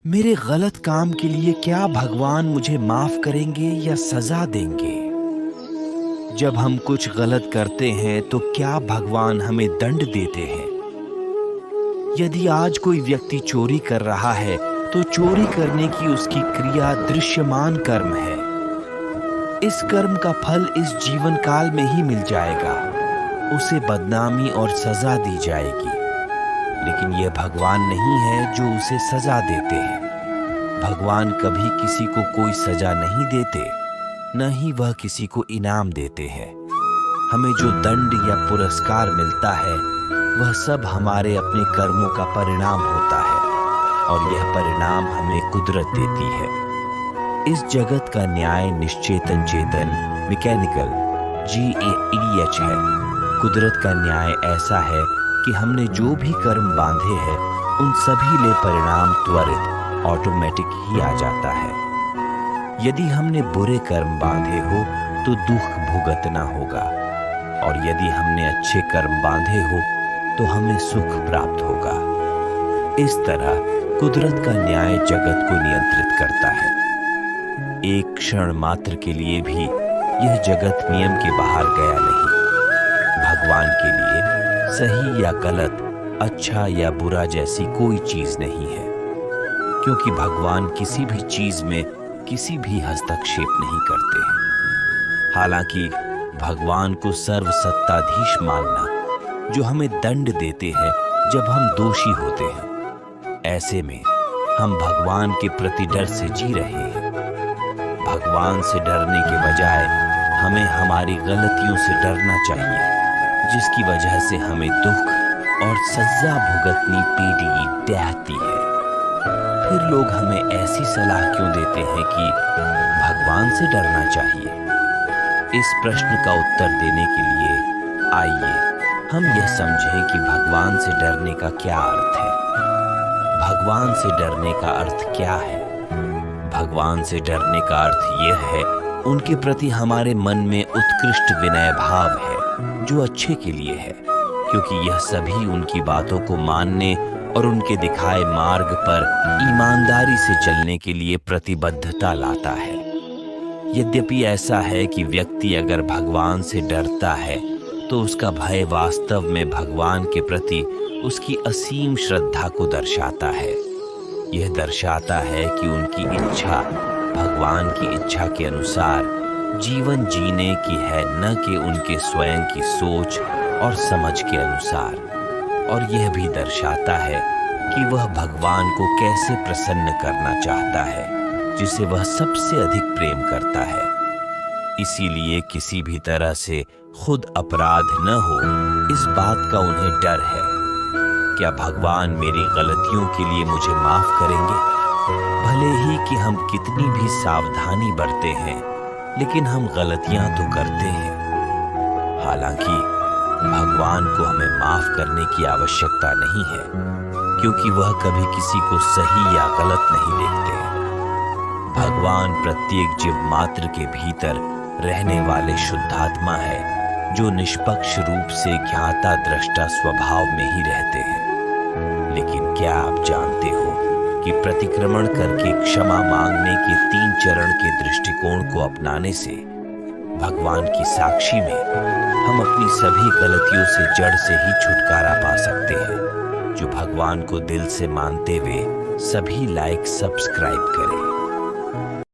मेरे गलत काम के लिए क्या भगवान मुझे माफ करेंगे या सजा देंगे? जब हम कुछ गलत करते हैं तो क्या भगवान हमें दंड देते हैं? यदि आज कोई व्यक्ति चोरी कर रहा है तो चोरी करने की उसकी क्रिया दृश्यमान कर्म है। इस कर्म का फल इस जीवन काल में ही मिल जाएगा। उसे बदनामी और सजा दी जाएगी। लेकिन यह भगवान नहीं है जो उसे सजा देते हैं। भगवान कभी किसी को कोई सजा नहीं देते, न ही वह किसी को इनाम देते हैं। हमें जो दंड या पुरस्कार मिलता है वह सब हमारे अपने कर्मों का परिणाम होता है, और यह परिणाम हमें कुदरत देती है। इस जगत का न्याय निश्चेतन चेतन मैकेनिकल GAEH है। कुदरत का न्याय ऐसा है कि हमने जो भी कर्म बांधे हैं उन सभी ले परिणाम त्वरित ऑटोमेटिक ही आ जाता है। यदि हमने बुरे कर्म बांधे हो तो दुख भुगतना होगा, और यदि हमने अच्छे कर्म बांधे हो तो हमें सुख प्राप्त होगा। इस तरह कुदरत का न्याय जगत को नियंत्रित करता है। एक क्षण मात्र के लिए भी यह जगत नियम के बाहर गया नहीं। भगवान के लिए सही या गलत, अच्छा या बुरा जैसी कोई चीज नहीं है, क्योंकि भगवान किसी भी चीज में किसी भी हस्तक्षेप नहीं करते हैं। हालांकि भगवान को सर्वसत्ताधीश मानना जो हमें दंड देते हैं जब हम दोषी होते हैं, ऐसे में हम भगवान के प्रति डर से जी रहे हैं। भगवान से डरने के बजाय हमें हमारी गलतियों से डरना चाहिए, जिसकी वजह से हमें दुख और सजा भुगतनी पड़ती है। फिर लोग हमें ऐसी सलाह क्यों देते हैं कि भगवान से डरना चाहिए? इस प्रश्न का उत्तर देने के लिए आइए हम यह समझें कि भगवान से डरने का क्या अर्थ है। भगवान से डरने का अर्थ क्या है? भगवान से डरने का अर्थ यह है उनके प्रति हमारे मन में उत्कृष्ट विनय भाव है, जो अच्छे के लिए है, क्योंकि यह सभी उनकी बातों को मानने और उनके दिखाए मार्ग पर ईमानदारी से चलने के लिए प्रतिबद्धता लाता है। यद्यपि ऐसा है कि व्यक्ति अगर भगवान से डरता है तो उसका भय वास्तव में भगवान के प्रति उसकी असीम श्रद्धा को दर्शाता है। यह दर्शाता है कि उनकी इच्छा भगवान की इच्छा के अनुसार जीवन जीने की है, न कि उनके स्वयं की सोच और समझ के अनुसार। और यह भी दर्शाता है कि वह भगवान को कैसे प्रसन्न करना चाहता है, जिसे वह सबसे अधिक प्रेम करता है। इसीलिए किसी भी तरह से खुद अपराध न हो, इस बात का उन्हें डर है। क्या भगवान मेरी गलतियों के लिए मुझे माफ करेंगे? भले ही कि हम कितनी भी सावधानी बरते हैं, लेकिन हम गलतियां तो करते हैं। हालांकि भगवान को हमें माफ करने की आवश्यकता नहीं है, क्योंकि वह कभी किसी को सही या गलत नहीं देखते। भगवान प्रत्येक जीव मात्र के भीतर रहने वाले शुद्धात्मा है, जो निष्पक्ष रूप से ज्ञाता दृष्टा स्वभाव में ही रहते हैं। लेकिन क्या आप जानते हो कि प्रतिक्रमण करके क्षमा मांगने के 3 चरण के दृष्टिकोण को अपनाने से भगवान की साक्षी में हम अपनी सभी गलतियों से जड़ से ही छुटकारा पा सकते हैं। जो भगवान को दिल से मानते हुए सभी लाइक सब्सक्राइब करें।